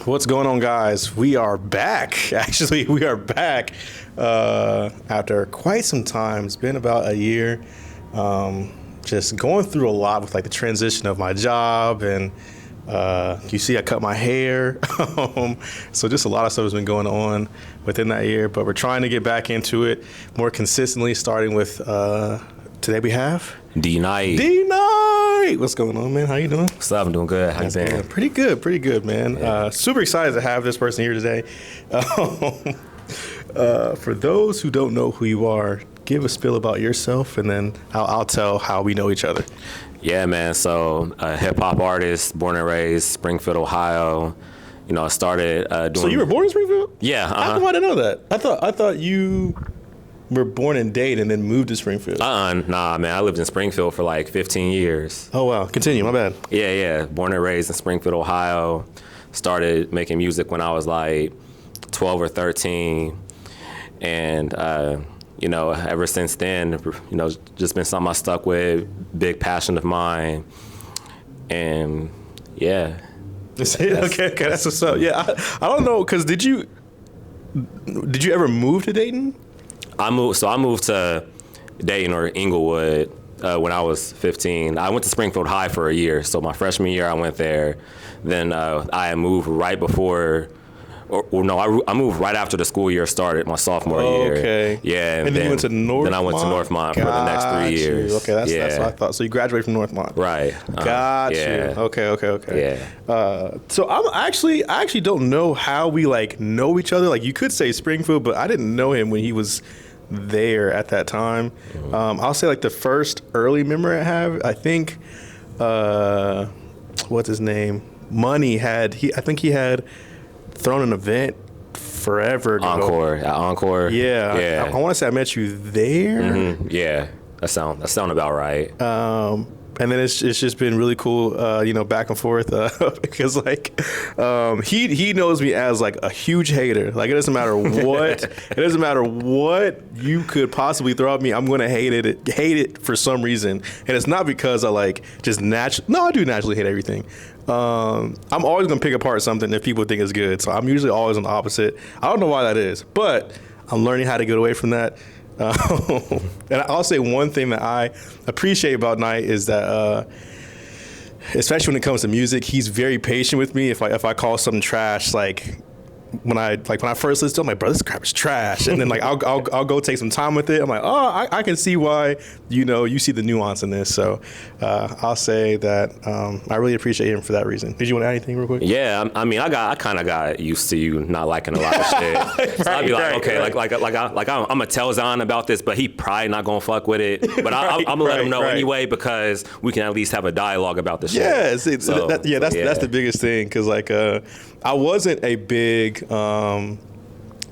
What's going on, guys? We are back. Actually, we are back after quite some time. It's been about a year. Just going through a lot with like the transition of my job, and you see I cut my hair. So just a lot of stuff has been going on within that year, but we're trying to get back into it more consistently, starting with today we have D-Night. D-Night! What's going on, man? How you doing? What's up? I'm doing good. How you been? Pretty good, man. Yeah. Super excited to have this person here today. For those who don't know who you are, give a spill about yourself, and then I'll tell how we know each other. Yeah, man. So, a hip-hop artist, born and raised Springfield, Ohio. You know, I started doing... So you were born in Springfield? Yeah. How come I didn't know that? I thought you were born in Dade and then moved to Springfield. Nah, man. I lived in Springfield for like 15 years. Oh, wow. Continue. My bad. Yeah. Born and raised in Springfield, Ohio. Started making music when I was like 12 or 13. And, you know, ever since then, you know, just been something I stuck with, big passion of mine. And, yeah. That's it? Okay. That's what's up. Yeah, I don't know, because did you ever move to Dayton? I moved to Dayton or Inglewood when I was 15. I went to Springfield High for a year. So my freshman year, I went there. Then I moved right before, I moved right after the school year started, my sophomore year. Okay. Yeah. And then you went to Northmont? Then I went to Northmont for the next 3 years. Okay, that's what I thought. So you graduated from Northmont. Right. Got yeah. you. Okay. Yeah. So I actually don't know how we like know each other. Like, you could say Springfield, but I didn't know him when he was there at that time. I'll say like the first early memory I have, I think, what's his name? Money I think he had thrown an event forever ago. Encore. Yeah. I want to say I met you there. Mm-hmm. Yeah. That sound about right. And then it's just been really cool, you know, back and forth, because like he knows me as like a huge hater. Like, it doesn't matter what you could possibly throw at me, I'm gonna hate it for some reason. And it's not because I like just I do naturally hate everything. I'm always gonna pick apart something if people think it's good. So I'm usually always on the opposite. I don't know why that is, but I'm learning how to get away from that. And I'll say one thing that I appreciate about Knight is that, especially when it comes to music, he's very patient with me. If I call something trash, like when I first listened to it, I'm like, bro, this crap is trash. And then like I'll go take some time with it. I'm like, oh, I can see why, you know, you see the nuance in this. So I'll say that I really appreciate him for that reason. Did you want to add anything real quick? Yeah, I mean, I kind of got used to you not liking a lot of shit. So I'd be like, okay, right. I'm gonna tell Zon about this, but he probably not gonna fuck with it. But I'm gonna let him know anyway, because we can at least have a dialogue about the shit. Yeah, that's the biggest thing, because like I wasn't a big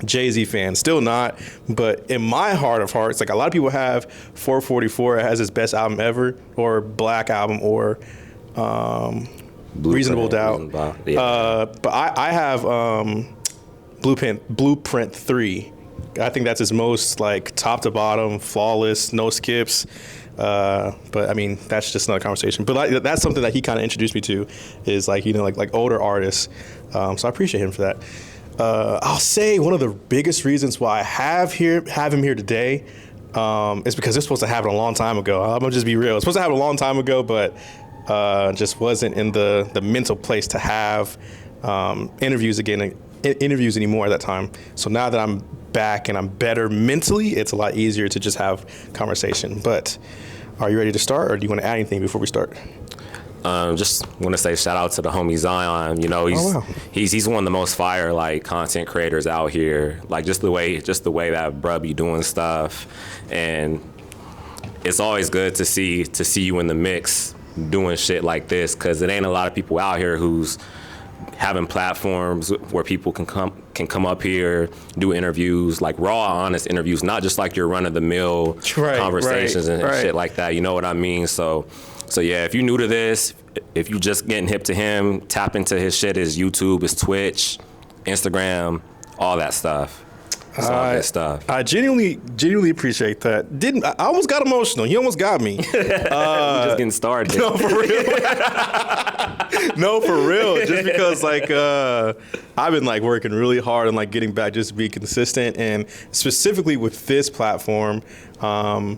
Jay-Z fan, still not, but in my heart of hearts, like a lot of people have 444 as his best album ever, or Black Album, or Reasonable Doubt. But I have Blueprint 3. I think that's his most like top to bottom, flawless, no skips. But I mean, that's just another conversation. But like, that's something that he kind of introduced me to, is like, you know, like older artists. So I appreciate him for that. I'll say one of the biggest reasons why I have him here today is because they're supposed to have it a long time ago. I'm gonna just be real. It's supposed to have it a long time ago, but just wasn't in the mental place to have interviews anymore at that time. So now that I'm back and I'm better mentally, it's a lot easier to just have conversation. But are you ready to start, or do you want to add anything before we start? Just want to say shout out to the homie Zion. You know, he's one of the most fire like content creators out here. Like just the way that bruh be doing stuff, and it's always good to see you in the mix doing shit like this, because it ain't a lot of people out here who's having platforms where people can come up here, do interviews, like raw, honest interviews, not just like your run-of-the-mill conversations and shit like that. You know what I mean? So yeah, if you're new to this, if you just getting hip to him, tap into his shit, his YouTube, his Twitch, Instagram, all that stuff. It's all good stuff. I genuinely appreciate that. I almost got emotional. You almost got me. We're just getting started. No, for real. No, for real. Just because I've been working really hard and getting back just to be consistent, and specifically with this platform, I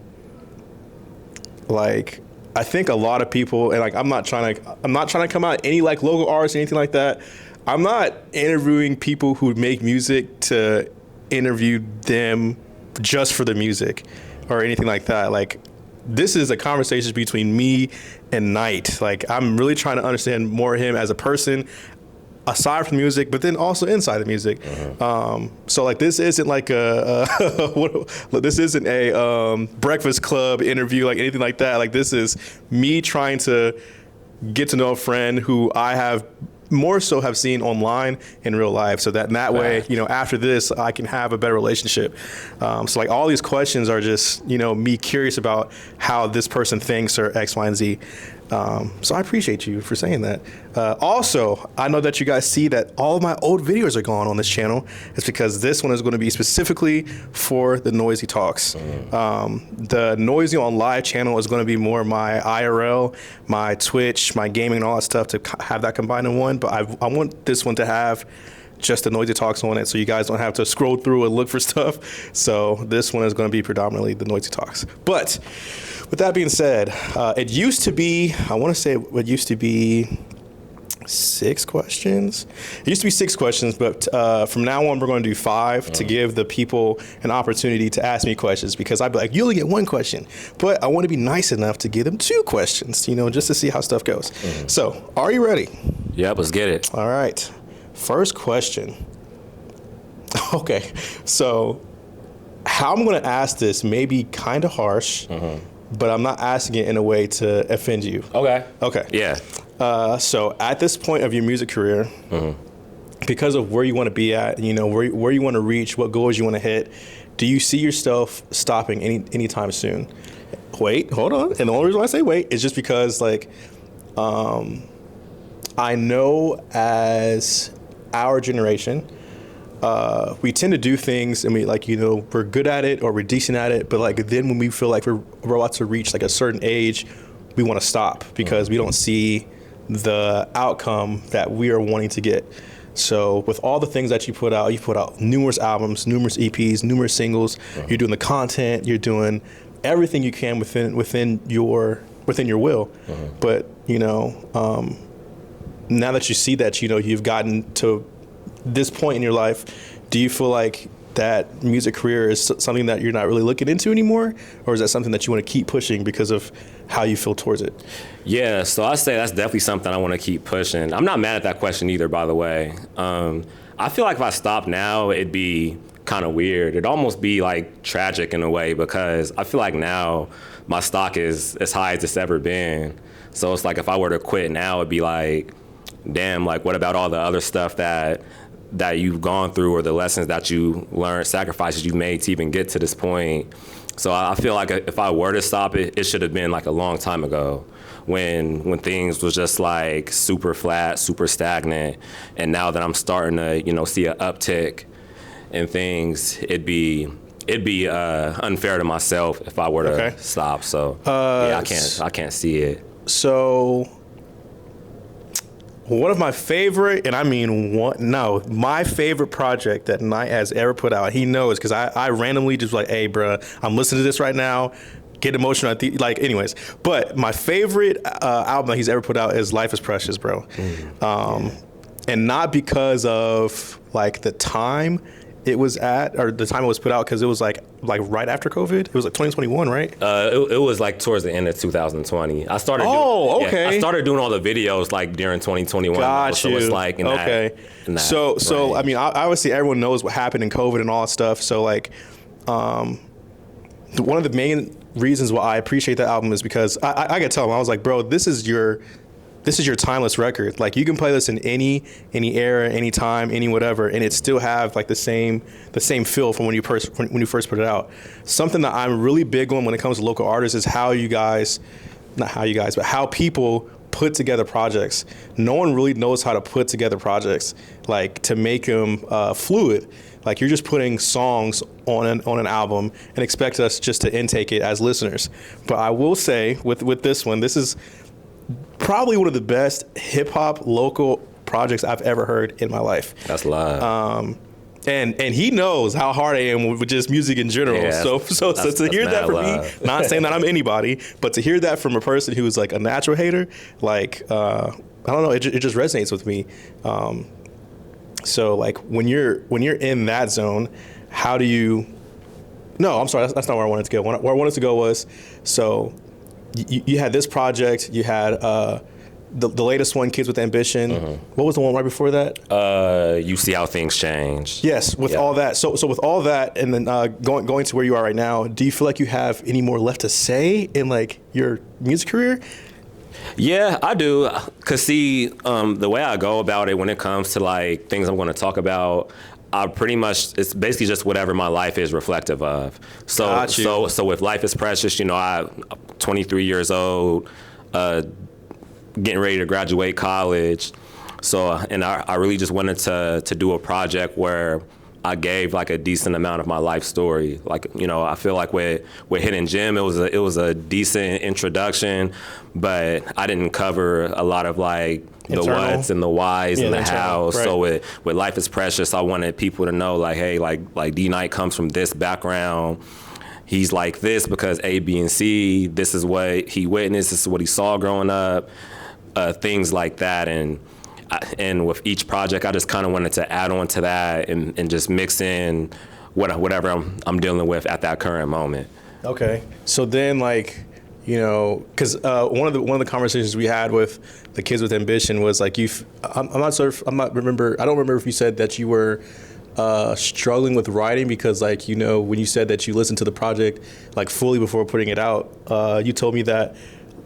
think a lot of people, and I'm not trying to come out any local artists or anything like that. I'm not interviewing people who make music to interview them just for the music or anything like that. This is a conversation between me and Knight. I'm really trying to understand more of him as a person, aside from music, but then also inside the music. So this isn't this isn't a Breakfast Club interview, anything like that. This is me trying to get to know a friend who I have more so have seen online in real life, so that in that way, after this, I can have a better relationship. So all these questions are just, me curious about how this person thinks or X, Y, and Z. So I appreciate you for saying that. Also, I know that you guys see that all of my old videos are gone on this channel. It's because this one is going to be specifically for the NOIZ.I Talks. The NOIZ.I on Live channel is going to be more my IRL, my Twitch, my gaming, and all that stuff to have that combined in one. But I want this one to have just the NOIZ.I Talks on it, so you guys don't have to scroll through and look for stuff. So this one is going to be predominantly the NOIZ.I Talks. But with that being said, it used to be, I want to say it used to be 6 questions. It used to be 6 questions, but from now on, we're going to do 5 to give the people an opportunity to ask me questions, because I'd be like, you only get 1 question, but I want to be nice enough to give them 2 questions, just to see how stuff goes. So, are you ready? Yep, let's get it. All right. First question. Okay, so how I'm going to ask this may be kind of harsh, but I'm not asking it in a way to offend you. Okay. Okay. Yeah. So at this point of your music career, because of where you want to be at, where you want to reach, what goals you want to hit, do you see yourself stopping anytime soon? Wait, hold on. And the only reason why I say wait is just because I know as our generation, we tend to do things and we're good at it or we're decent at it, but then when we feel like we're about to reach a certain age, we want to stop because we don't see the outcome that we are wanting to get. So with all the things that you put out numerous albums, numerous EPs, numerous singles, you're doing the content, you're doing everything you can within your will. But now that you see that, you've gotten to this point in your life, do you feel like that music career is something that you're not really looking into anymore? Or is that something that you want to keep pushing because of how you feel towards it? Yeah, so I say that's definitely something I want to keep pushing. I'm not mad at that question either, by the way. I feel like if I stop now, it'd be kind of weird. It'd almost be tragic in a way, because I feel like now my stock is as high as it's ever been. So it's if I were to quit now, it'd be damn, what about all the other stuff that you've gone through, or the lessons that you learned, sacrifices you've made to even get to this point. So I feel like if I were to stop it, it should have been a long time ago, when things was just super flat, super stagnant. And now that I'm starting to, see an uptick in things, it'd be unfair to myself if I were to stop. So yeah, I can't see it. So one of my favorite, and I mean my favorite project that Knight has ever put out, he knows, because I randomly just hey, bruh, I'm listening to this right now, get emotional. Anyways. But my favorite album that he's ever put out is Life is Precious, bro. And not because of the time it was at, or the time it was put out, because it was right after COVID. It was 2021, right? It was towards the end of 2020. I started. I started doing all the videos during 2021. Got so you. It's in okay. That So I mean, obviously everyone knows what happened in COVID and all that stuff. So one of the main reasons why I appreciate that album is because I could tell him, I was bro, this is your timeless record. You can play this in any era, any time, any whatever, and it still have the same feel from when you first put it out. Something that I'm really big on when it comes to local artists is how people put together projects. No one really knows how to put together projects, like to make them fluid. Like you're just putting songs on an album and expect us just to intake it as listeners. But I will say with this one, this is probably one of the best hip hop local projects I've ever heard in my life. That's live. And he knows how hard I am with just music in general. Yeah, so to hear that from me, not saying that I'm anybody, but to hear that from a person who's like a natural hater, like I don't know, it just resonates with me. So like when you're in that zone, how do you? No, I'm sorry, that's not where I wanted to go. Where I wanted to go was, so you had this project, you had the latest one, Kids with Ambition. What was the one right before that? You See How Things Change. Yes, with all that. So with all that, and then going to where you are right now, do you feel like you have any more left to say in like your music career? Yeah, I do. Cause see, the way I go about it when it comes to like things I'm going to talk about, I pretty much, it's basically just whatever my life is reflective of. So with Life is Precious, you know, I'm 23 years old, getting ready to graduate college. So, and I really just wanted to do a project where I gave like a decent amount of my life story. Like, you know, I feel like with Hidden Gem, it was a decent introduction, but I didn't cover a lot of like the what's and the whys and the hows. Right. So with Life is Precious, I wanted people to know like, hey, like D-Night comes from this background. He's like this because A, B, and C. This is what he witnessed. This is what he saw growing up. Things like that, and with each project, I just kind of wanted to add on to that and just mix in whatever I'm dealing with at that current moment. Okay, so then like, you know, because one of the conversations we had with the Kids with Ambition was like I don't remember if you said that you were struggling with writing because like, you know, when you said that you listened to the project like fully before putting it out, you told me that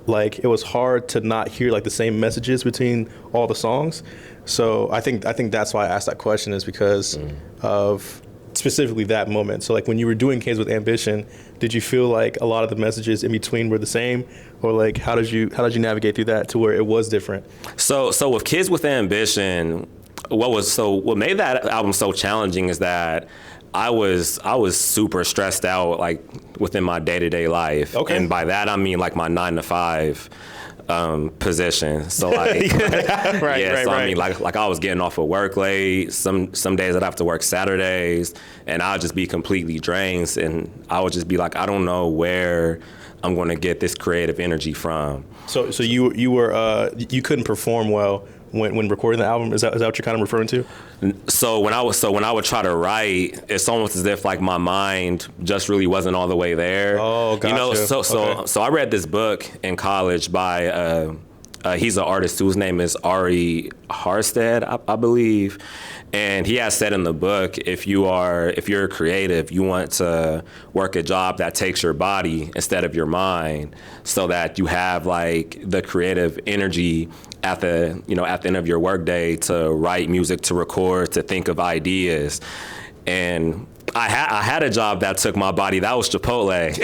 like it was hard to not hear like the same messages between all the songs. So I think that's why I asked that question, is because of specifically that moment. So like when you were doing Kids with Ambition, did you feel like a lot of the messages in between were the same, or like how did you navigate through that to where it was different? So with Kids with Ambition, what made that album so challenging is that I was super stressed out like within my day-to-day life. Okay. And by that I mean like my 9 to 5 position. So like I mean like I was getting off of work late. Some days I'd have to work Saturdays and I'd just be completely drained, and I would just be like, I don't know where I'm going to get this creative energy from. So you were you couldn't perform well when recording the album? Is that what you're kind of referring to? So when I would try to write, it's almost as if like my mind just really wasn't all the way there. Oh, gotcha. You know, so I read this book in college by he's an artist whose name is Ari Harstead, I believe. And he has said in the book, if you're creative, you want to work a job that takes your body instead of your mind, so that you have like the creative energy at the end of your workday to write music, to record, to think of ideas. And I had a job that took my body. That was Chipotle.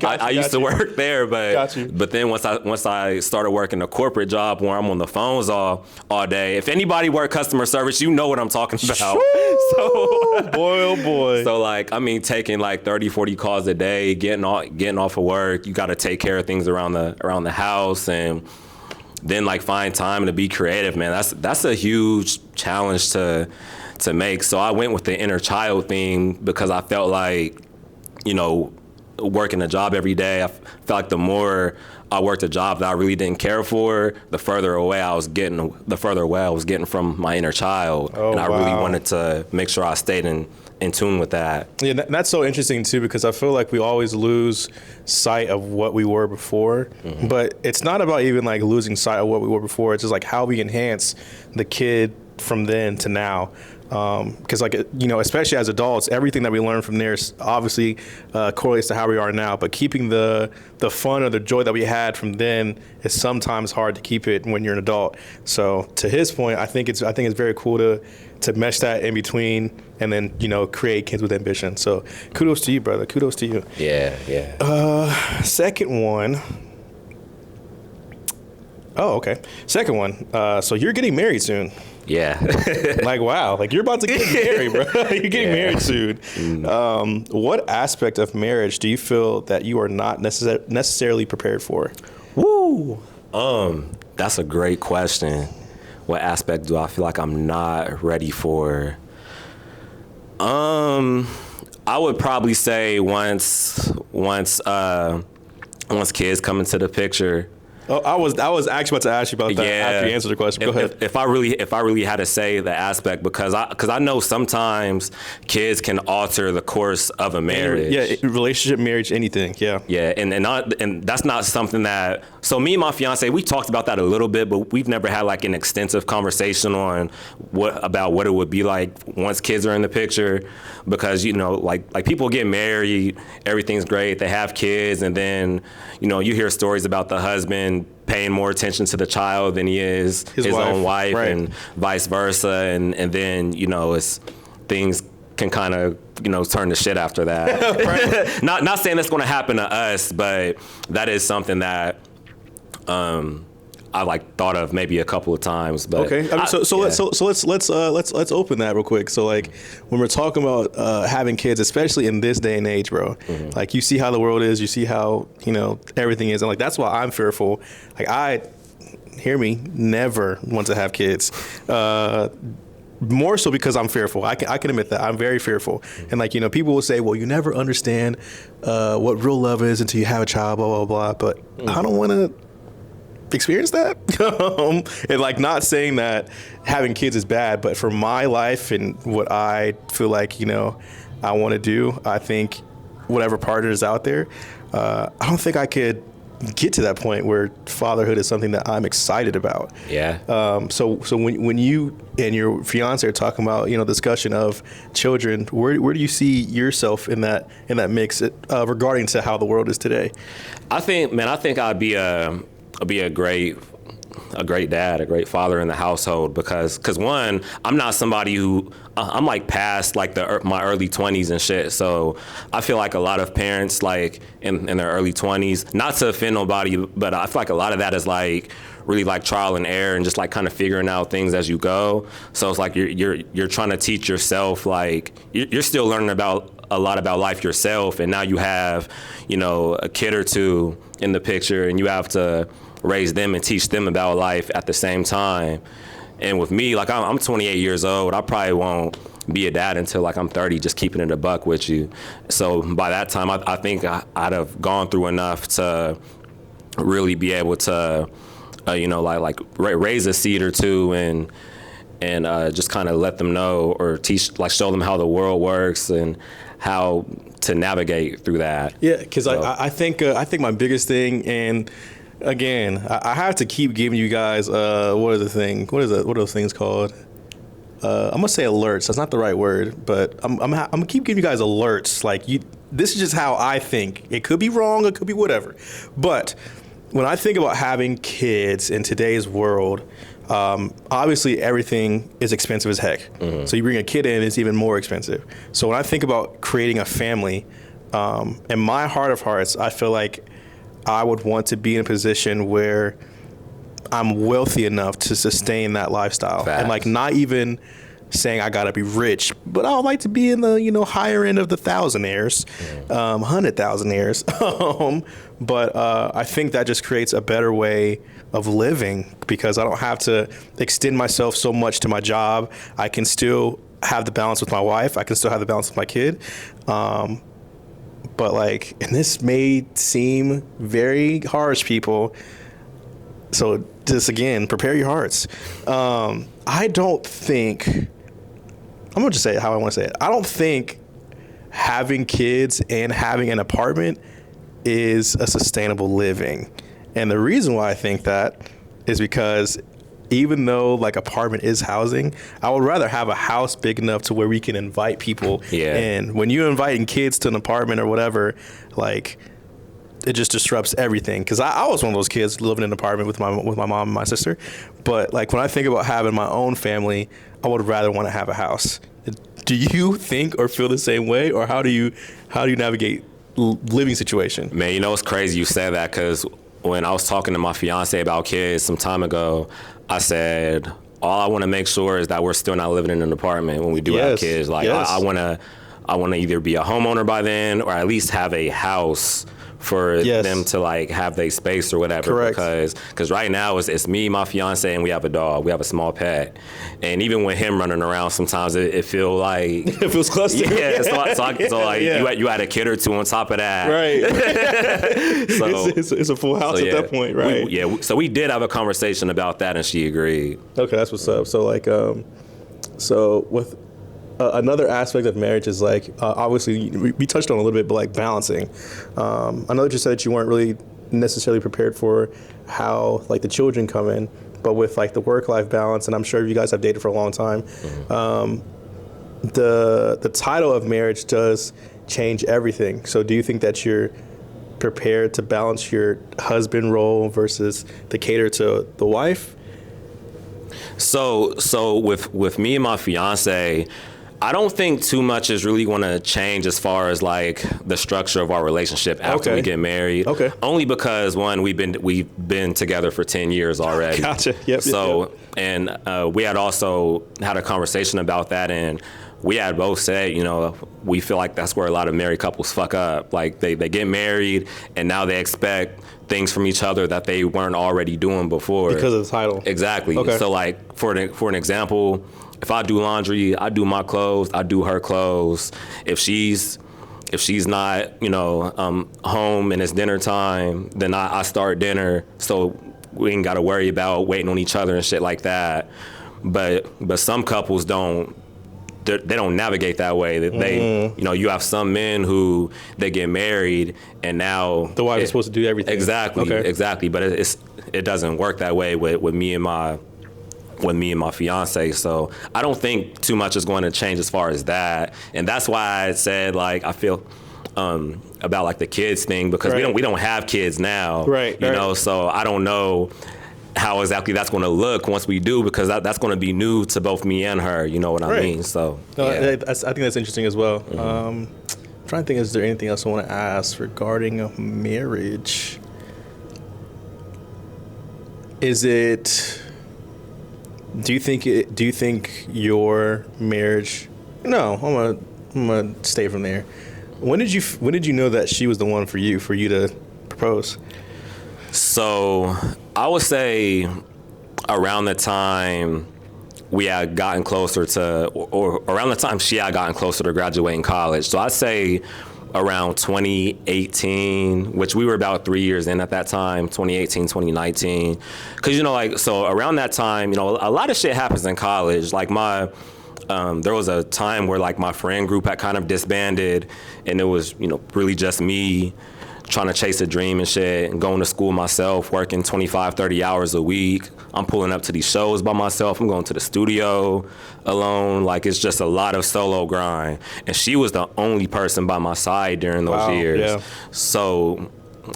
I used to work there, but then once I started working a corporate job where I'm on the phones all day. If anybody work customer service, you know what I'm talking about. So boy, oh boy. So like, I mean, taking like 30, 40 calls a day, getting off of work. You got to take care of things around the house, and then like find time to be creative, man. That's a huge challenge to make. So I went with the inner child theme because I felt like, you know, working a job every day, I felt like the more I worked a job that I really didn't care for, the further away I was getting from my inner child. And I really wanted to make sure I stayed in tune with that. Yeah, that's so interesting too, because I feel like we always lose sight of what we were before. Mm-hmm. But it's not about even like losing sight of what we were before. It's just like how we enhance the kid from then to now. Because like, you know, especially as adults, everything that we learn from there obviously correlates to how we are now. But keeping the fun or the joy that we had from then is sometimes hard to keep it when you're an adult. So to his point, I think it's very cool to mesh that in between and then, you know, create Kids with Ambition. So kudos to you, brother. Kudos to you. Yeah. Second one, Oh, okay. Second one. So you're getting married soon. Yeah. Like, wow. Like, you're about to get married, bro. You're getting married soon. What aspect of marriage do you feel that you are not necessarily prepared for? Woo. That's a great question. What aspect do I feel like I'm not ready for? I would probably say once kids come into the picture. Oh, I was actually about to ask you about that after you answered the question. Go ahead. If I really had to say the aspect, because I know sometimes kids can alter the course of a marriage. Yeah, relationship, marriage, anything. Yeah. Yeah, and that's not something that. So me and my fiance, we talked about that a little bit, but we've never had like an extensive conversation on what it would be like once kids are in the picture, because like people get married, everything's great, they have kids, and then you hear stories about the husband paying more attention to the child than he is his own wife, right. And vice versa, and then it's things can kind of turn to shit after that. Right. Not saying that's going to happen to us, but that is something that I like thought of maybe a couple of times. But okay, let's open that real quick. So like when we're talking about having kids, especially in this day and age, bro, like you see how the world is, you see how everything is, and like that's why I'm fearful. Like I never want to have kids. More so because I'm fearful. I can admit that I'm very fearful. And like people will say, well, you never understand what real love is until you have a child, blah blah blah. But I don't want to experience that. And like not saying that having kids is bad, but for my life and what I feel like I want to do, I think whatever partner is out there, I don't think I could get to that point where fatherhood is something that I'm excited about. Yeah. So when you and your fiance are talking about discussion of children, where do you see yourself in that mix regarding to how the world is today? I think I'd be a great dad, a great father in the household, because one, I'm not somebody who I'm like past like my early 20s and shit. So I feel like a lot of parents like in their early 20s, not to offend nobody, but I feel like a lot of that is like really like trial and error and just like kind of figuring out things as you go. So it's like you're trying to teach yourself, like you're still learning a lot about life yourself, and now you have a kid or two in the picture, and you have to raise them and teach them about life at the same time. And with me, like I'm 28 years old, I probably won't be a dad until like I'm 30, just keeping it a buck with you. So by that time, I think I'd have gone through enough to really be able to, raise a seed or two and just kind of let them know or teach, like show them how the world works and how to navigate through that. Yeah, because I think my biggest thing, and again, I have to keep giving you guys what are those things called? I'm gonna say alerts. That's not the right word, but I'm gonna keep giving you guys alerts. Like this is just how I think. It could be wrong. It could be whatever. But when I think about having kids in today's world, obviously everything is expensive as heck. Mm-hmm. So you bring a kid in, it's even more expensive. So when I think about creating a family, in my heart of hearts, I feel like I would want to be in a position where I'm wealthy enough to sustain that lifestyle. Facts. And like not even saying I gotta be rich, but I would like to be in the higher end of the thousandaires, 100,000aires. But I think that just creates a better way of living, because I don't have to extend myself so much to my job. I can still have the balance with my wife. I can still have the balance with my kid. But like, and this may seem very harsh, people. So just again, prepare your hearts. I don't think, I'm gonna just say it how I want to say it. I don't think having kids and having an apartment is a sustainable living. And the reason why I think that is because even though like apartment is housing, I would rather have a house big enough to where we can invite people in. When you're inviting kids to an apartment or whatever, like it just disrupts everything. Because I was one of those kids living in an apartment with my mom and my sister. But like when I think about having my own family, I would rather want to have a house. Do you think or feel the same way, or how do you navigate living situation? Man, it's crazy you say that, because when I was talking to my fiance about kids some time ago, I said, all I want to make sure is that we're still not living in an apartment when we do have kids. Like I want to either be a homeowner by then, or at least have a house for them to like have their space or whatever. Correct. Because right now it's me, my fiance, and we have a dog. We have a small pet, and even with him running around, sometimes it feels like it feels clustered. Yeah. So like you had a kid or two on top of that. Right. So it's a full house at that point, right? So we did have a conversation about that, and she agreed. Okay, that's what's up. So like, so with another aspect of marriage is like, obviously we touched on a little bit, but like balancing. I know that you said that you weren't really necessarily prepared for how like the children come in, but with like the work-life balance, and I'm sure you guys have dated for a long time, the title of marriage does change everything. So do you think that you're prepared to balance your husband role versus the cater to the wife? So with me and my fiance, I don't think too much is really going to change as far as like the structure of our relationship after we get married. Okay. Only because one, we've been together for 10 years already. Gotcha. Yep. So and we had also had a conversation about that, and we had both said, we feel like that's where a lot of married couples fuck up. Like they get married and now they expect things from each other that they weren't already doing before. Because of the title. Exactly. Okay. So like for an example, if I do laundry, I do my clothes, I do her clothes. If she's not, home and it's dinner time, then I start dinner. So we ain't got to worry about waiting on each other and shit like that. But some couples don't navigate that way. They you have some men who they get married and now the wife is supposed to do everything. Exactly. But it doesn't work that way with me and my fiance. So I don't think too much is going to change as far as that. And that's why I said like I feel about like the kids thing, because we don't have kids now. Right. So I don't know how exactly that's going to look once we do, because that's going to be new to both me and her. You know what I mean? So I think that's interesting as well. I'm trying to think, is there anything else I want to ask regarding a marriage? Do you think your marriage? No, I'm gonna stay from there. When did you know that she was the one for you to propose? So I would say around the time we had gotten closer to, or around the time she had gotten closer to graduating college. So I'd say around 2018, which we were about 3 years in at that time, 2018, 2019. Because, so around that time, a lot of shit happens in college. Like there was a time where like my friend group had kind of disbanded, and it was, really just me trying to chase a dream and shit, and going to school myself, working 25, 30 hours a week. I'm pulling up to these shows by myself. I'm going to the studio alone. Like, it's just a lot of solo grind. And she was the only person by my side during those years. Yeah. So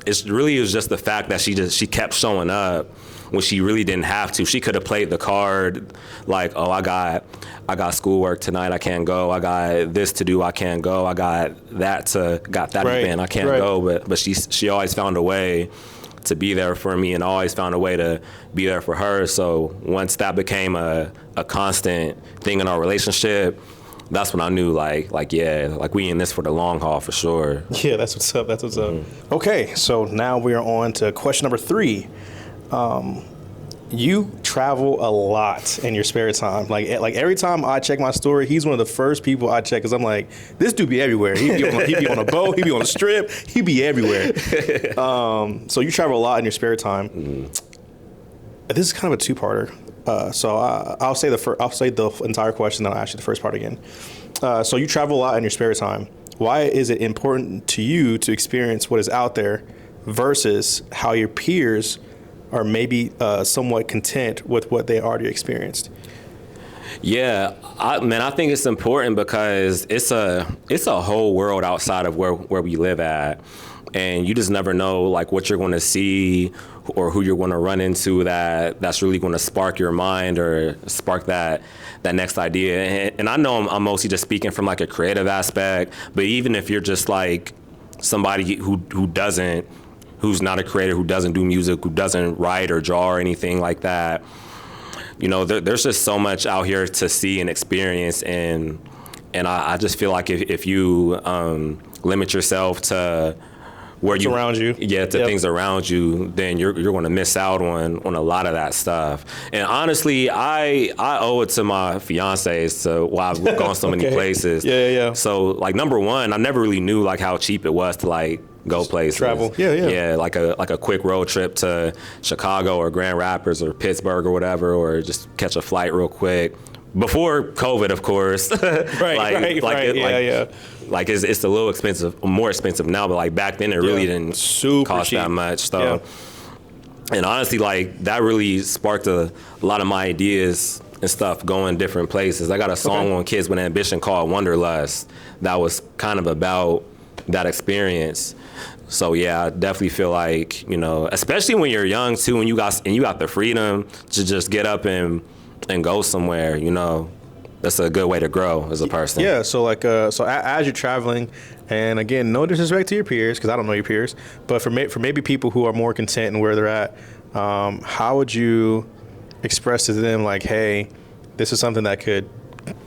it really was just the fact that she kept showing up when she really didn't have to. She could have played the card like, oh, I got schoolwork tonight, I can't go. I got this to do, I can't go. I got that event, I can't go. But she always found a way to be there for me, and always found a way to be there for her. So once that became a constant thing in our relationship, that's when I knew like we in this for the long haul for sure. Yeah, that's what's up. Okay, so now we are on to question number 3. You travel a lot in your spare time. Like every time I check my story, he's one of the first people I check, because I'm like, this dude be everywhere. He be on a boat, he be on a strip, he be everywhere. So you travel a lot in your spare time. Mm-hmm. This is kind of a 2-parter. So I'll say the entire question, then I'll ask you the first part again. So you travel a lot in your spare time. Why is it important to you to experience what is out there versus how your peers are maybe somewhat content with what they already experienced? Yeah, I think it's important because it's a whole world outside of where we live at, and you just never know like what you're going to see or who you're going to run into that's really going to spark your mind or spark that next idea. And I know I'm mostly just speaking from like a creative aspect, but even if you're just like somebody who doesn't who's not a creator, who doesn't do music, who doesn't write or draw or anything like that. You know, there's just so much out here to see and experience, and I just feel like if you limit yourself to what's around you, to things around you, then you're going to miss out on a lot of that stuff. And honestly, I owe it to my fiance as to why I've gone so many places. Yeah. So like, number one, I never really knew like how cheap it was to like go places. Travel. Yeah. Like a quick road trip to Chicago or Grand Rapids or Pittsburgh or whatever, or just catch a flight real quick. Before COVID, of course. Right. Like it's a little expensive, more expensive now, but like back then it really didn't cost that much. So, and honestly, like that really sparked a lot of my ideas and stuff, going different places. I got a song on Kids with Ambition called Wanderlust that was kind of about that experience. So yeah, I definitely feel like, you know, especially when you're young too, and you got the freedom to just get up and go somewhere, you know, that's a good way to grow as a person. Yeah. So like, so as you're traveling, and again, no disrespect to your peers, because I don't know your peers, but for maybe people who are more content in where they're at, how would you express to them like, hey, this is something that could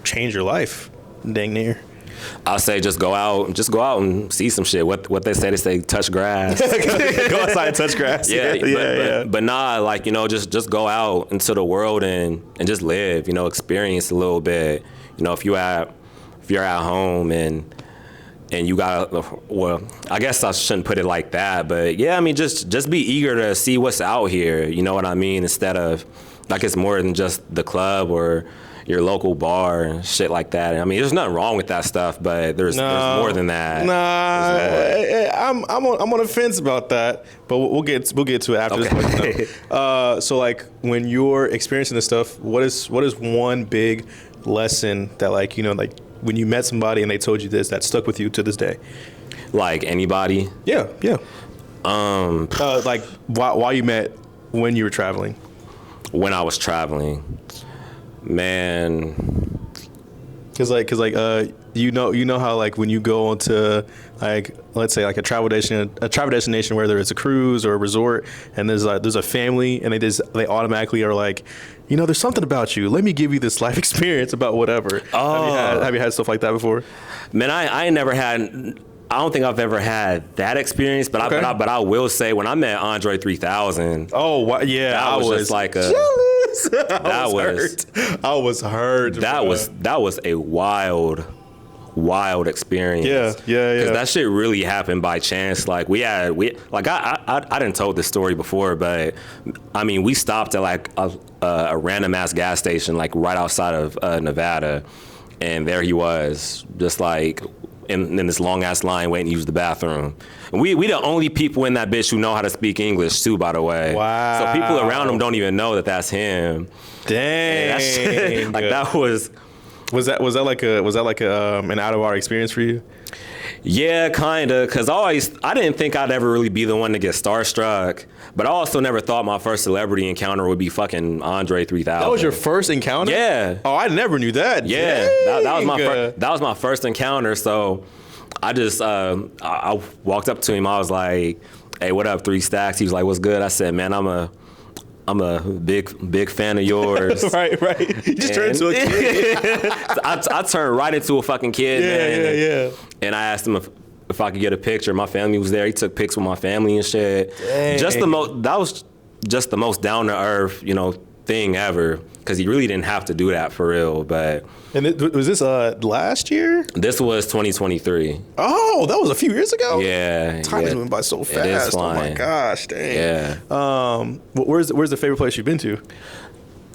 change your life, dang near? I'll say just go out and see some shit. What they say touch grass. Go outside and touch grass. But nah, like, you know, just go out into the world and just live, you know, experience a little bit. You know, if you're at home and you got, well, I guess I shouldn't put it like that, but yeah, I mean, just be eager to see what's out here, you know what I mean, instead of like it's more than just the club or your local bar and shit like that. I mean, there's nothing wrong with that stuff, but there's more than that. I'm on the fence about that, but we'll get to it after this. So like, when you're experiencing this stuff, what is one big lesson that, like, you know, like when you met somebody and they told you this that stuck with you to this day? Like anybody? Yeah. Like why you met when you were traveling? When I was traveling. Man, cause you know how like when you go onto like, let's say like a travel destination, whether it's a cruise or a resort, and there's a family, and they automatically are like, you know, there's something about you. Let me give you this life experience about whatever. Oh. Have you had stuff like that before? Man, I ain't never had. I don't think I've ever had that experience, but I will say when I met Andre 3000. Oh, yeah, that was just like a jealous. I was hurt. That was a wild experience. Yeah. Because that shit really happened by chance. Like I didn't told this story before, but I mean, we stopped at like a random ass gas station like right outside of Nevada, and there he was, just like in this long ass line waiting to use the bathroom. And we the only people in that bitch who know how to speak English too, by the way. Wow. So people around him don't even know that that's him. Dang. That shit, like that was that like an out of our experience for you? Yeah, kinda, cause I didn't think I'd ever really be the one to get starstruck, but I also never thought my first celebrity encounter would be fucking Andre 3000. That was your first encounter? Yeah. Oh, I never knew that. Yeah, that was my first encounter. So I just I walked up to him. I was like, "Hey, what up, 3 Stacks?" He was like, "What's good?" I said, "Man, I'm a big fan of yours." right. You just turned into a kid. I turned right into a fucking kid, man. Yeah. And I asked him if I could get a picture. My family was there. He took pics with my family and shit. Dang. That was just the most down to earth, you know, thing ever. Because he really didn't have to do that for real. But was this last year? This was 2023. Oh, that was a few years ago. Yeah. Time is moving by so fast. It is flying. Oh my gosh, dang. Yeah. Where's the favorite place you've been to?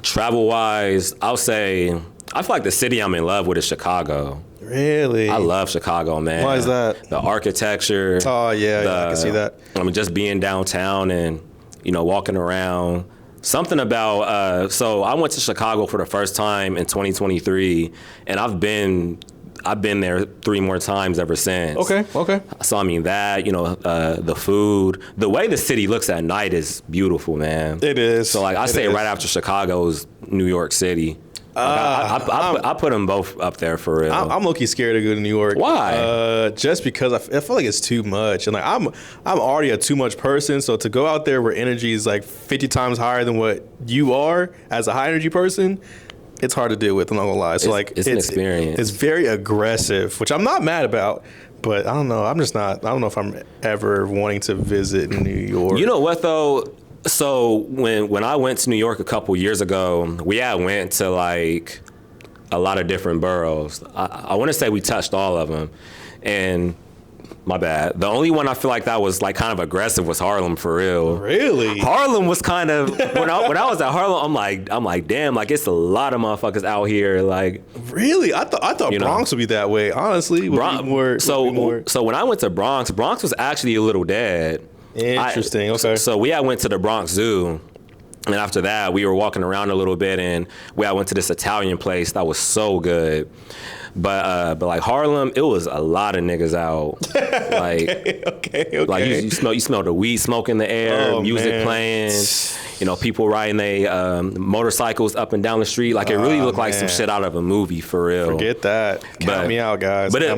Travel wise, I'll say I feel like the city I'm in love with is Chicago. Really? I love Chicago, man. Why is that? The architecture. Oh yeah, I can see that. I mean, just being downtown and, you know, walking around. Something about so I went to Chicago for the first time in 2023, and I've been there 3 more times ever since. Okay. So I mean that, you know, the food, the way the city looks at night is beautiful, man. It is. So like I say, right after Chicago is New York City. I put them both up there for real. I'm low-key scared to go to New York. Why? Just because I feel like it's too much, and like I'm already a too much person. So to go out there where energy is like 50 times higher than what you are as a high energy person, it's hard to deal with. I'm not gonna lie. So it's an experience. It's very aggressive, which I'm not mad about. But I don't know. I'm just not. I don't know if I'm ever wanting to visit New York. You know what though? So when I went to New York a couple years ago, we had went to like a lot of different boroughs. I want to say we touched all of them, and my bad. The only one I feel like that was like kind of aggressive was Harlem for real. Really? Harlem was kind of when I was at Harlem, I'm like damn, like it's a lot of motherfuckers out here. Like really, I thought Bronx would be that way. Honestly, so when I went to Bronx was actually a little dead. Interesting. Okay. So we went to the Bronx Zoo, and after that, we were walking around a little bit, and we went to this Italian place that was so good. But like Harlem, it was a lot of niggas out. Like okay. Like you smell the weed smoke in the air, music playing. You know, people riding their motorcycles up and down the street. Like it really looked like some shit out of a movie for real. Forget that. Count me out, guys. But it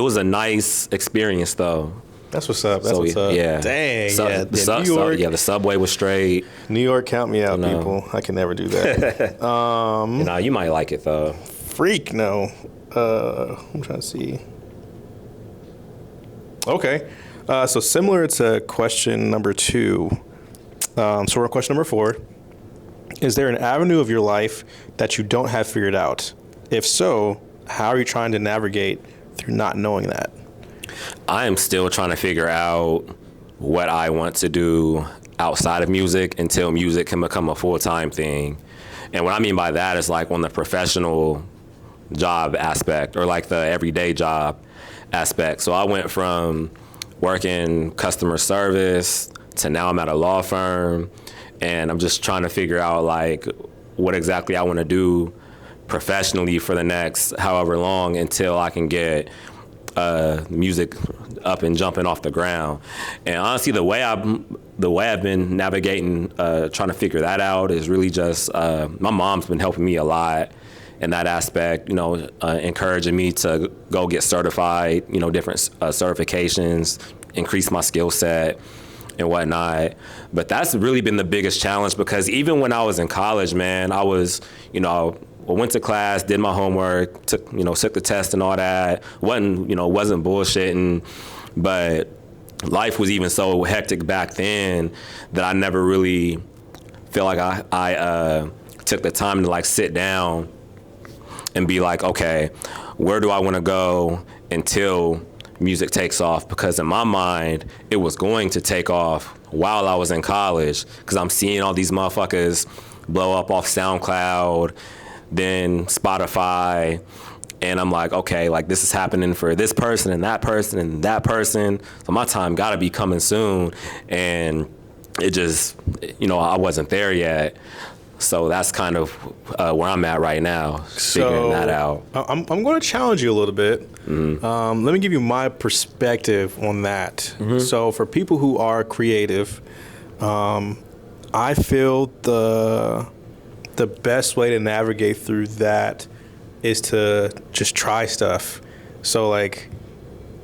was a nice experience though. That's what's up. That's what's up. Yeah. Dang. New York. The subway was straight. New York, count me out, people. I can never do that. You might like it though. Freak, no. I'm trying to see. Okay. So similar to question number 2. So we're on question number 4. Is there an avenue of your life that you don't have figured out? If so, how are you trying to navigate through not knowing that? I am still trying to figure out what I want to do outside of music until music can become a full-time thing. And what I mean by that is like on the professional job aspect or like the everyday job aspect. So I went from working customer service to now I'm at a law firm, and I'm just trying to figure out like what exactly I want to do professionally for the next however long until I can get music up and jumping off the ground. And honestly, the way I've been navigating, trying to figure that out is really just my mom's been helping me a lot in that aspect. You know, encouraging me to go get certified. You know, different certifications, increase my skill set and whatnot. But that's really been the biggest challenge because even when I was in college, man, I was, I went to class, did my homework, took the test and all that. Wasn't bullshitting, but life was even so hectic back then that I never really feel like I took the time to like sit down and be like, okay, where do I want to go until music takes off? Because in my mind, it was going to take off while I was in college because I'm seeing all these motherfuckers blow up off SoundCloud, then Spotify, and I'm like, okay, like this is happening for this person and that person and that person, so my time gotta be coming soon. And it just, I wasn't there yet. So that's kind of where I'm at right now, figuring that out. I'm going to challenge you a little bit. Mm-hmm. Let me give you my perspective on that. Mm-hmm. So for people who are creative, I feel the best way to navigate through that is to just try stuff. So like,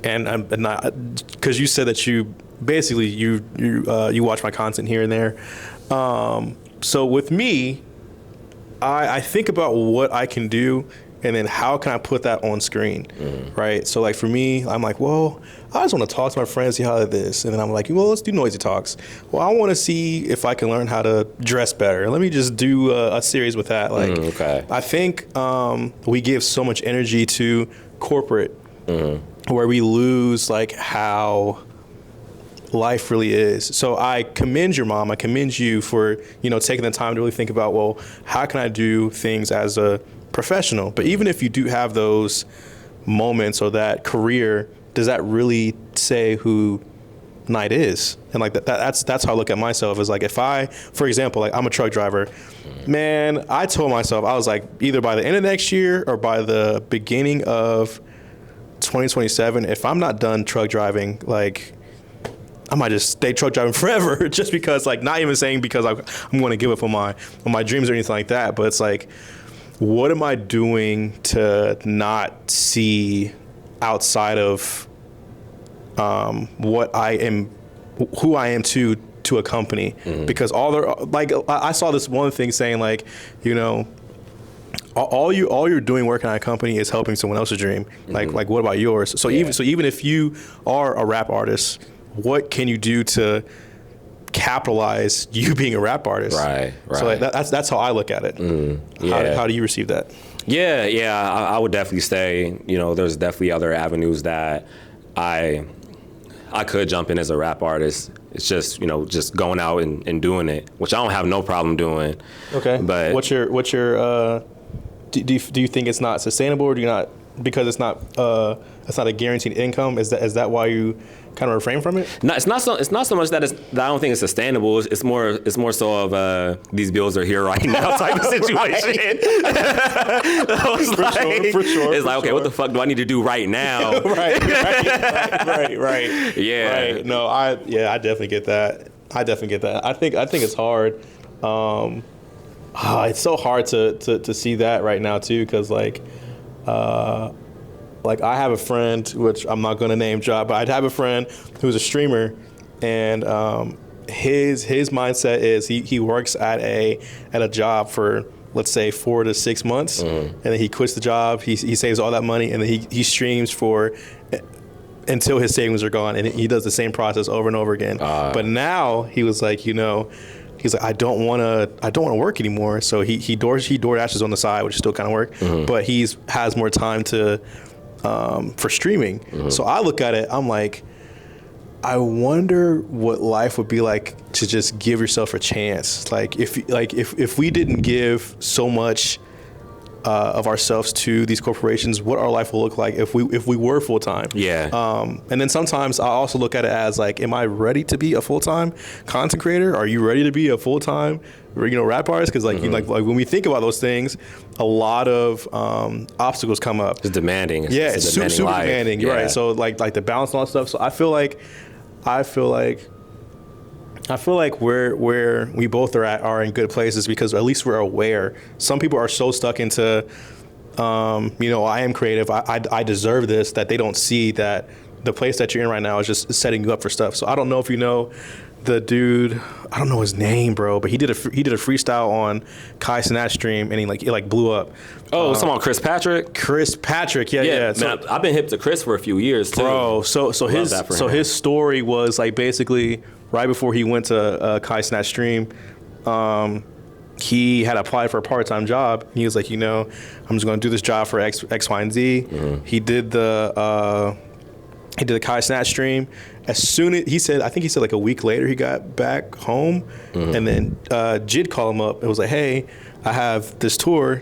and I'm not, because you said that you basically you watch my content here and there. So with me, I think about what I can do and then how can I put that on screen, right? So like for me, I'm like, well, I just want to talk to my friends, see how it is. And then I'm like, well, let's do NOIZ.I Talks. Well, I want to see if I can learn how to dress better. Let me just do a series with that. Like, okay. I think we give so much energy to corporate where we lose like how life really is. So I commend your mom. I commend you for, taking the time to really think about, well, how can I do things as a professional? But even if you do have those moments or that career, does that really say who Knight is? And like that's how I look at myself, is like, if I, for example, like I'm a truck driver, man, I told myself, I was like, either by the end of next year or by the beginning of 2027, if I'm not done truck driving, like I might just stay truck driving forever just because, like, not even saying because I'm going to give up on my dreams or anything like that. But it's like, what am I doing to not see outside of what I am, who I am to a company? Because I saw this one thing saying, like, you know, all you're doing working at a company is helping someone else's dream. Like what about yours? So even if you are a rap artist, what can you do to capitalize you being a rap artist? Right. So like that's how I look at it. How do you receive that? I would definitely say, you know, there's definitely other avenues that I could jump in as a rap artist. It's just, you know, just going out and doing it, which I don't have no problem doing. Okay. But what's your do you think it's not sustainable, or do you not, because it's not a guaranteed income? Is that why you kind of refrain from it? No, it's not so much that I don't think it's sustainable. It's more so of these bills are here right now type of situation. For sure. It's like, okay, what the fuck do I need to do right now? right. Yeah. Right. No, I definitely get that. I think it's hard. It's so hard to see that right now too, because like I have a friend, which I'm not going to name drop, but I'd have a friend who's a streamer, and his mindset is he works at a job for, let's say, 4 to 6 months, and then he quits the job. He saves all that money, and then he streams for until his savings are gone, and he does the same process over and over again. But now he was like, you know, he's like, I don't want to work anymore. So he door dashes on the side, which is still kind of work, but has more time to for streaming. So I look at it, I'm like, I wonder what life would be like to just give yourself a chance. Like if we didn't give so much of ourselves to these corporations, what our life will look like if we were full time. Yeah. And then sometimes I also look at it as like, am I ready to be a full time content creator? Are you ready to be a full time, you know, rap artist? Because like, like when we think about those things, a lot of obstacles come up. It's demanding. It's super demanding. Yeah. Right. So like the balance and all that stuff. So I feel like where we both are in good places, because at least we're aware. Some people are so stuck into, you know, I am creative, I deserve this, that they don't see that the place that you're in right now is just setting you up for stuff. So I don't know if you know the dude, I don't know his name, bro, but he did a freestyle on Kai Cenat's stream, and it blew up. Oh, someone Chris Patrick. Yeah. Man, So, I've been hip to Chris for a few years too. Bro, so his story was like basically right before he went to Kai Cenat's stream, he had applied for a part-time job. He was like, you know, I'm just going to do this job for X, Y, and Z. He did the Kai Cenat stream. As soon as I think he said like a week later, he got back home, and then Jid called him up. It was like, hey, I have this tour.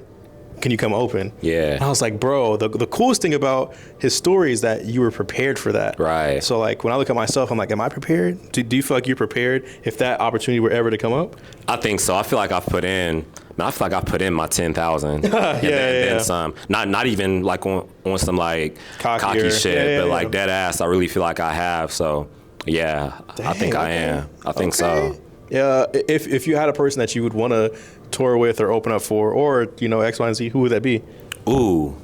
Can you come open? Yeah. And I was like, bro, the coolest thing about his story is that you were prepared for that. Right. So like when I look at myself, I'm like, am I prepared? Do you feel like you're prepared if that opportunity were ever to come up? I think so. I feel like I've put in my 10,000 and some. Not even like on some like cocky shit, but like dead ass. I really feel like I have. So yeah, dang, I think I am. I think so. Yeah. If you had a person that you would want to tour with or open up for, or you know, X, Y, and Z, who would that be? Ooh,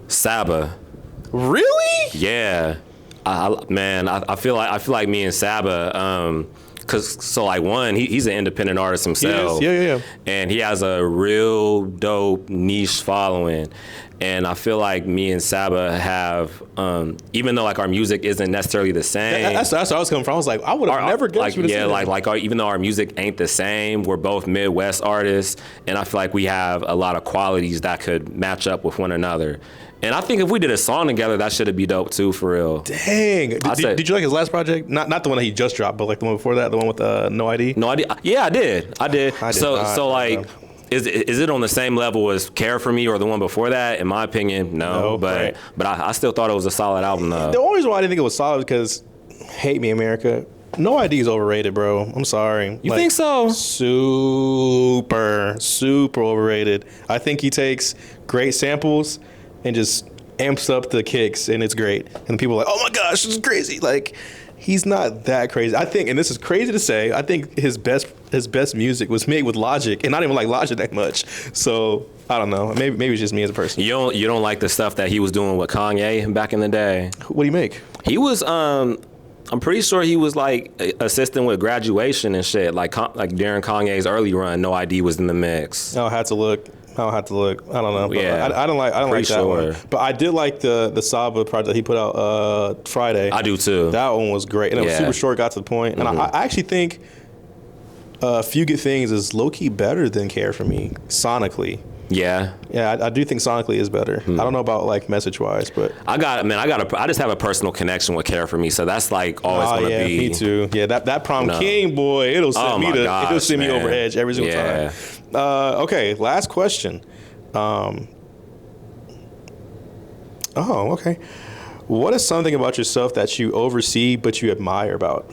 Saba. Really? Yeah. I feel like me and Saba. So like one, he's an independent artist himself. Yeah. And he has a real dope niche following. And I feel like me and Saba have, even though like our music isn't necessarily the same. That's where I was coming from. I was like, I would have never guessed you to say that. Even though our music ain't the same, we're both Midwest artists, and I feel like we have a lot of qualities that could match up with one another. And I think if we did a song together, that should be dope too, for real. Dang. Did you like his last project? Not the one that he just dropped, but like the one before that, the one with NOIZ.I? NOIZ.I? Yeah, I did. So like, is it on the same level as Care For Me or the one before that? In my opinion, no. But I still thought it was a solid album though. The only reason why I didn't think it was solid is because, hate me, America, NOIZ.I is overrated, bro. I'm sorry. You think so? Super overrated. I think he takes great samples and just amps up the kicks, and it's great. And people are like, oh my gosh, this is crazy. Like, he's not that crazy. I think, and this is crazy to say, I think his best music was made with Logic, and I don't even like Logic that much. So I don't know. Maybe it's just me as a person. You don't like the stuff that he was doing with Kanye back in the day? What do you make? He was I'm pretty sure he was like assisting with Graduation and shit. Like during Kanye's early run, NOIZ was in the mix. I'll have to look. I don't know. But Yeah, I don't like that sure. one. But I did like the Saba project he put out Friday. I do too. That one was great, and it was super short, got to the point. And I actually think Few Good Things is low key better than Care for Me sonically. Yeah. Yeah, I do think sonically is better. I don't know about like message wise, but I just have a personal connection with Care for Me, so that's like always gonna be. Me too. Yeah, that Prom King boy, it'll send me over edge every single time. Okay, last question. Okay. What is something about yourself that you oversee but you admire about?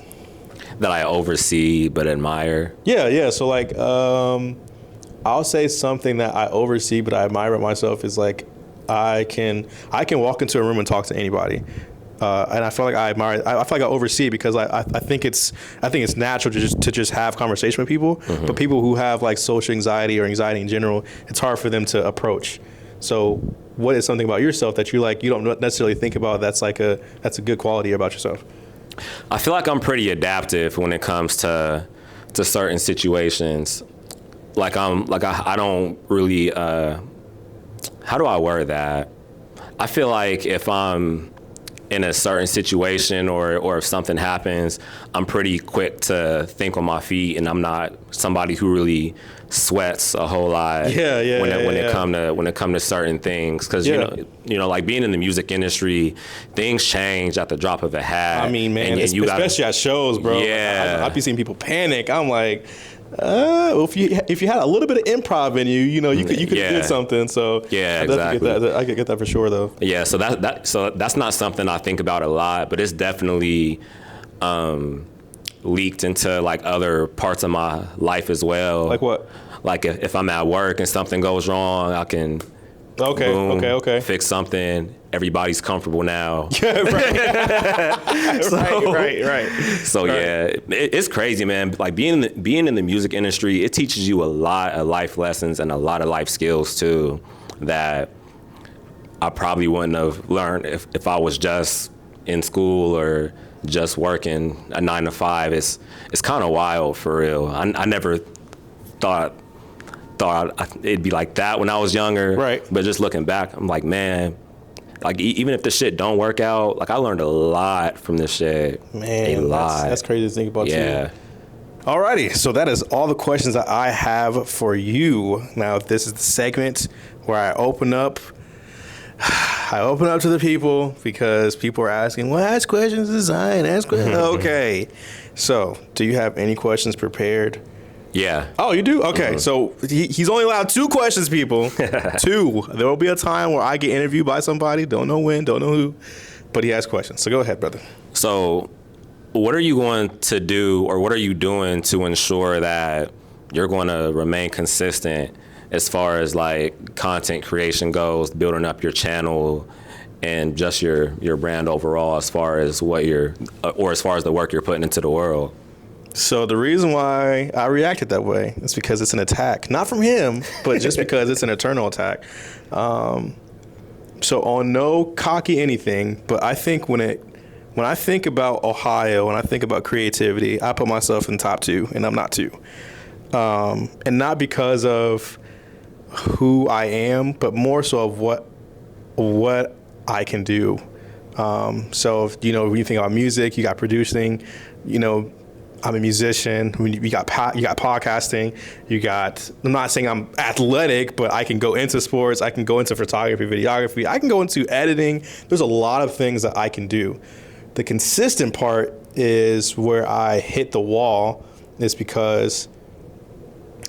That I oversee but admire. Yeah. So like, I'll say something that I oversee but I admire about myself is like, I can walk into a room and talk to anybody. And I feel like I admire. I feel like I oversee it because I think it's natural to just have conversation with people. But people who have like social anxiety or anxiety in general, it's hard for them to approach. So, what is something about yourself that you don't necessarily think about that's a good quality about yourself? I feel like I'm pretty adaptive when it comes to certain situations. Like I don't really. How do I word that? I feel like if I'm in a certain situation or if something happens, I'm pretty quick to think on my feet, and I'm not somebody who really sweats a whole lot. When it come to certain things, because you know, like being in the music industry, things change at the drop of a hat. I mean, man, especially at shows, bro. Yeah, I've been seeing people panic. I'm like, well, if you had a little bit of improv in you, you could do something. So yeah, exactly. I could get that for sure, though. Yeah, so that's not something I think about a lot, but it's definitely leaked into like other parts of my life as well. Like what? Like if I'm at work and something goes wrong, I can Okay. fix something. Everybody's comfortable now. Yeah, right. So yeah, it's crazy, man. Like being in the music industry, it teaches you a lot of life lessons and a lot of life skills too that I probably wouldn't have learned if I was just in school or just working a 9 to 5. It's kind of wild for real. I never thought it'd be like that when I was younger. Right. But just looking back, I'm like, man, like even if the shit don't work out, like I learned a lot from this shit. Man, a lot. That's crazy to think about. Yeah. Too. Alrighty, so that is all the questions that I have for you. Now, this is the segment where I open up to the people because people are asking, well, ask questions to Zion, ask questions. Okay, so do you have any questions prepared? Yeah. Oh, you do? Okay, so he's only allowed 2 questions, people. 2. There will be a time where I get interviewed by somebody, don't know when, don't know who, but he has questions. So go ahead, brother. So what are you going to do, or what are you doing to ensure that you're going to remain consistent as far as like content creation goes, building up your channel and just your brand overall as far as as far as the work you're putting into the world? So the reason why I reacted that way is because it's an attack, not from him, but just because it's an eternal attack. So on no cocky anything, but I think when I think about Ohio, when I think about creativity, I put myself in top 2, and I'm not 2. And not because of who I am, but more so of what I can do. So if, when you think about music, you got producing, I'm a musician. You got podcasting. I'm not saying I'm athletic, but I can go into sports. I can go into photography, videography. I can go into editing. There's a lot of things that I can do. The consistent part is where I hit the wall, is because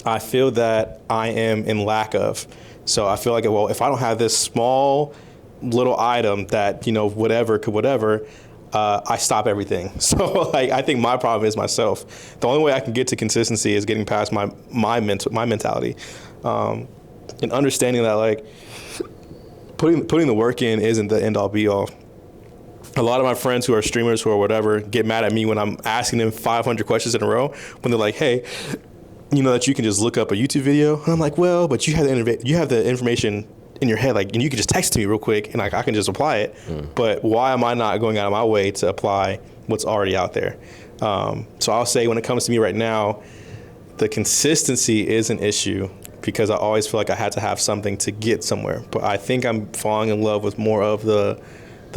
I feel that I am in lack of. So I feel like, well, if I don't have this small little item that, whatever, I stop everything. So I think my problem is myself. The only way I can get to consistency is getting past my mentality, and understanding that like putting the work in isn't the end all be all. a lot of my friends who are streamers who are whatever get mad at me when I'm asking them 500 questions in a row when they're like, hey, you know that you can just look up a YouTube video? And I'm like, well, but you have the information in your head, like, and you can just text it to me real quick and like I can just apply it. But why am I not going out of my way to apply what's already out there? So I'll say when it comes to me right now, the consistency is an issue because I always feel like I had to have something to get somewhere. But I think I'm falling in love with more of the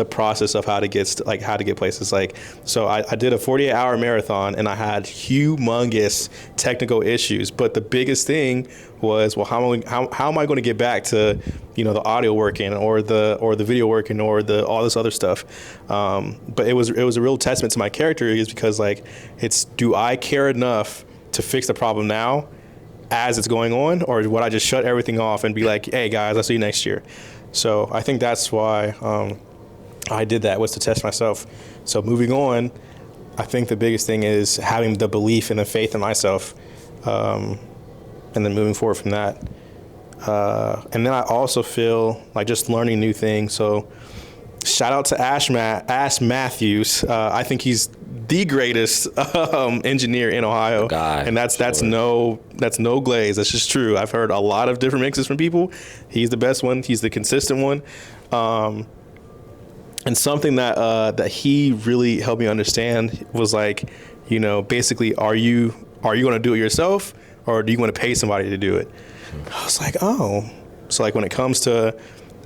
process of how to get places. Like, so I did a 48-hour marathon and I had humongous technical issues. But the biggest thing was, well, how am I going to get back to, you know, the audio working or the video working or all this other stuff? But it was a real testament to my character, is because like, do I care enough to fix the problem now as it's going on, or would I just shut everything off and be like, hey guys, I'll see you next year? So I think that's why I did that, was to test myself. So moving on, I think the biggest thing is having the belief and the faith in myself, and then moving forward from that. And then I also feel like just learning new things. So shout out to Ash Matthews. I think he's the greatest engineer in Ohio. God, and that's no glaze. That's just true. I've heard a lot of different mixes from people. He's the best one. He's the consistent one. And something that he really helped me understand was like, you know, basically, are you going to do it yourself, or do you want to pay somebody to do it? I was like, oh. So like when it comes to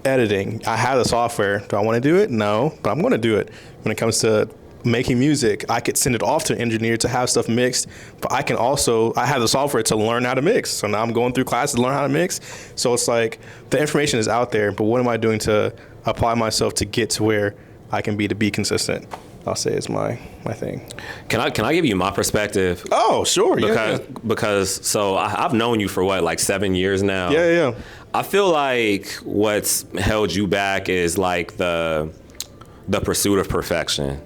editing, I have the software. Do I want to do it? No, but I'm going to do it. When it comes to making music, I could send it off to an engineer to have stuff mixed, but I have the software to learn how to mix. So now I'm going through classes to learn how to mix. So it's like the information is out there, but what am I doing to apply myself to get to where I can be consistent? I'll say is my thing. Can I give you my perspective? Oh, sure. Because so I've known you for what, like 7 years now? Yeah. I feel like what's held you back is like the pursuit of perfection.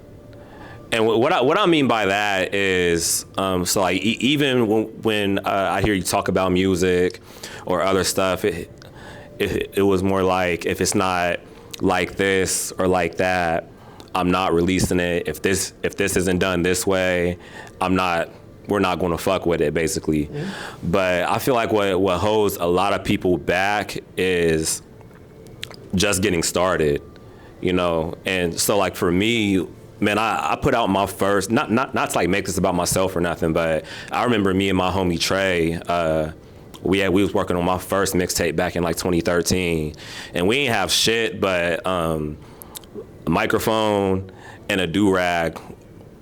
And what I mean by that is, so like even when I hear you talk about music or other stuff, it was more like, if it's not like this or like that, I'm not releasing it. If this isn't done this way, we're not going to fuck with it, basically. Mm-hmm. But I feel like what holds a lot of people back is just getting started, you know? And so like for me, man, I put out my first, not to like make this about myself or nothing, but I remember me and my homie Trey, we was working on my first mixtape back in like 2013, and we ain't have shit but a microphone and a do-rag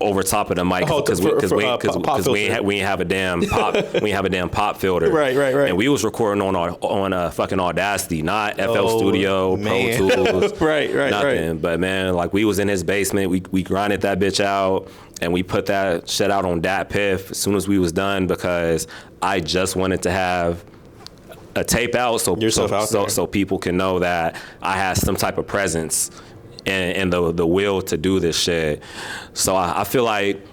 over top of the mic because we ain't have a damn pop filter. Right. And we was recording on a fucking Audacity, not FL Studio, man. Pro Tools, right. nothing. But man, like we was in his basement, we grinded that bitch out, and we put that shit out on Dat Piff as soon as we was done, because I just wanted to have a tape out so people can know that I had some type of presence and the will to do this shit. So I feel like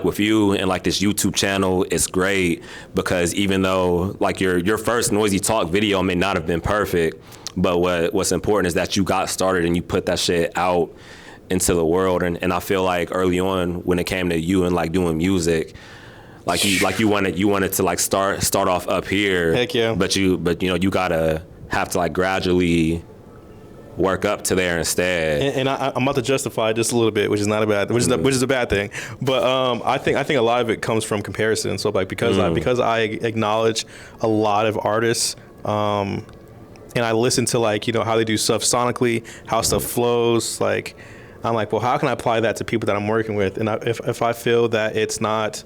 with you and like this YouTube channel, it's great because even though like your first NOIZ.I Talk video may not have been perfect, but what's important is that you got started and you put that shit out into the world. And I feel like early on when it came to you and like doing music, you wanted to like start off up here. Heck yeah. But you know you gotta have to like gradually work up to there instead. And I'm about to justify just a little bit, which is not a bad, which is a bad thing. But I think a lot of it comes from comparison. So like because I acknowledge a lot of artists, and I listen to like, you know, how they do stuff sonically, how stuff flows. Like I'm like, well, how can I apply that to people that I'm working with? And if I feel that it's not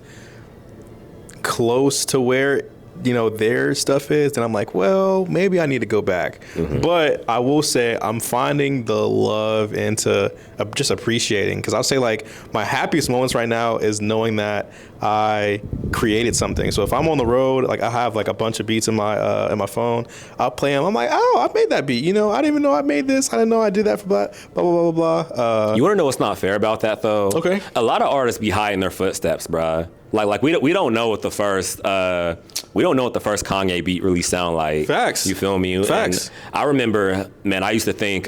close to where, you know, their stuff is, then I'm like, well, maybe I need to go back. Mm-hmm. But I will say I'm finding the love into just appreciating, because I'll say like my happiest moments right now is knowing that I created something. So if I'm on the road, like I have like a bunch of beats in my phone, I'll play them. I'm like, oh, I made that beat. You know, I didn't even know I made this. I didn't know I did that for blah blah blah blah. You want to know what's not fair about that though? Okay. A lot of artists be hiding their footsteps, bruh. Like we don't know what the first Kanye beat really sound like. Facts. You feel me? Facts. And I remember, man, I used to think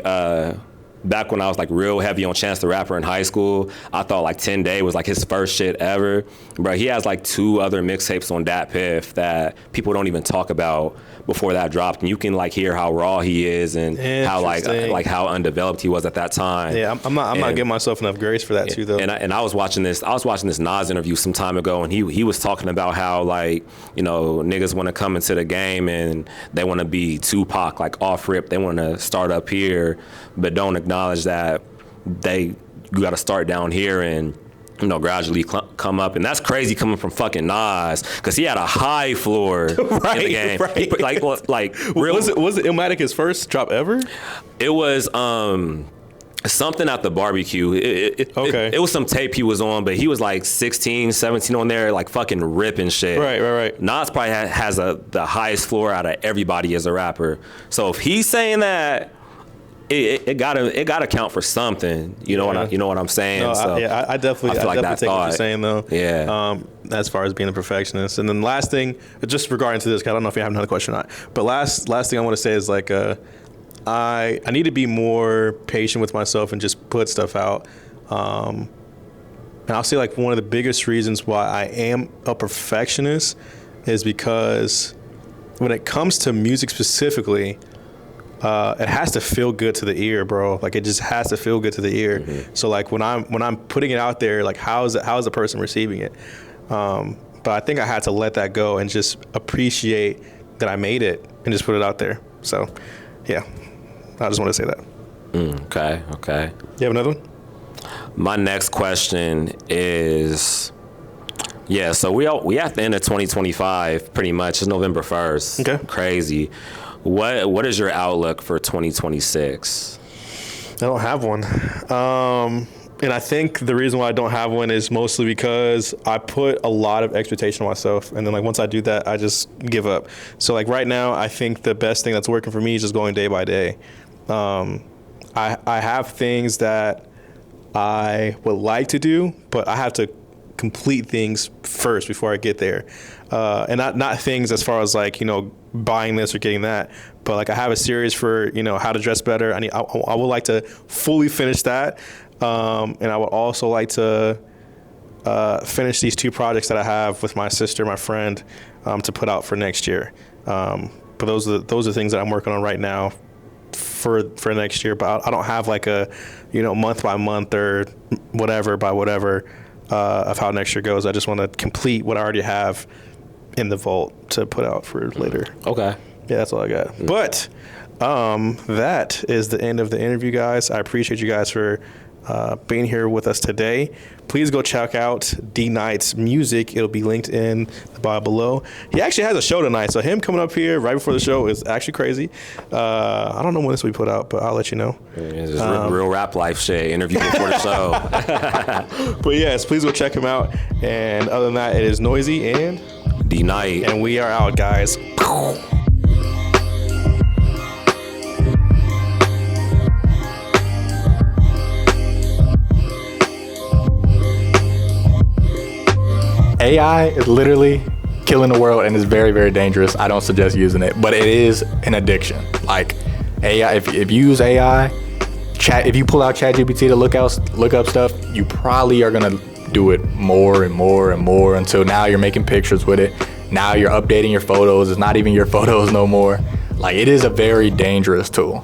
back when I was like real heavy on Chance the Rapper in high school, I thought like 10 Day was like his first shit ever. Bro, he has like 2 other mixtapes on Dat Piff that people don't even talk about before that dropped, and you can like hear how raw he is and how like how undeveloped he was at that time. Yeah, I'm not giving myself enough grace for that too, though. And I was watching this NOIZ interview some time ago, and he was talking about how like, you know, niggas want to come into the game and they want to be Tupac, like off rip. They want to start up here, but don't acknowledge that you got to start down here and, you know, gradually come up. And that's crazy coming from fucking NOIZ, because he had a high floor in the game. Right. Like real, was it Illmatic his first drop ever? It was something at the barbecue. It was some tape he was on, but he was like 16, 17 on there, like fucking ripping shit. Right. NOIZ probably has the highest floor out of everybody as a rapper. So if he's saying that, it gotta count for something. You know what I'm saying? No, so I definitely take what you're saying, though. Yeah. As far as being a perfectionist, and then last thing, just regarding to this, 'cause I don't know if you have another question or not, but last thing I want to say is like, I need to be more patient with myself and just put stuff out. And I'll say like one of the biggest reasons why I am a perfectionist is because when it comes to music specifically, it has to feel good to the ear, bro. Like it just has to feel good to the ear. Mm-hmm. So like when I'm putting it out there, like how is the person receiving it? But I think I had to let that go and just appreciate that I made it and just put it out there. So yeah, I just want to say that. Okay. You have another one? My next question is, yeah, so we at the end of 2025 pretty much. It's November 1st. Okay. Crazy. What is your outlook for 2026? I don't have one. And I think the reason why I don't have one is mostly because I put a lot of expectation on myself. And then like once I do that, I just give up. So like right now, I think the best thing that's working for me is just going day by day. I have things that I would like to do, but I have to complete things first before I get there. And not things as far as like, you know, buying this or getting that, but like I have a series for, you know, how to dress better. I would like to fully finish that. And I would also like to finish these 2 projects that I have with my sister, my friend, to put out for next year. But those are things that I'm working on right now for next year. But I don't have like a, you know, month by month or whatever by whatever of how next year goes. I just want to complete what I already have in the vault to put out for later. Okay. Yeah, that's all I got. Mm. But that is the end of the interview, guys. I appreciate you guys for being here with us today. Please go check out D-Night's music. It'll be linked in the bio below. He actually has a show tonight, so him coming up here right before the show is actually crazy. I don't know when this will be put out, but I'll let you know. It's real rap life shit, interview before the show. But yes, please go check him out. And other than that, it is NOIZ-I and D-Night. And we are out, guys. AI is literally killing the world and is very, very dangerous. I don't suggest using it, but it is an addiction. Like AI, if you use AI, if you pull out ChatGPT to look up stuff, you probably are gonna do it more and more and more until now you're making pictures with it. Now you're updating your photos. It's not even your photos no more. Like it is a very dangerous tool.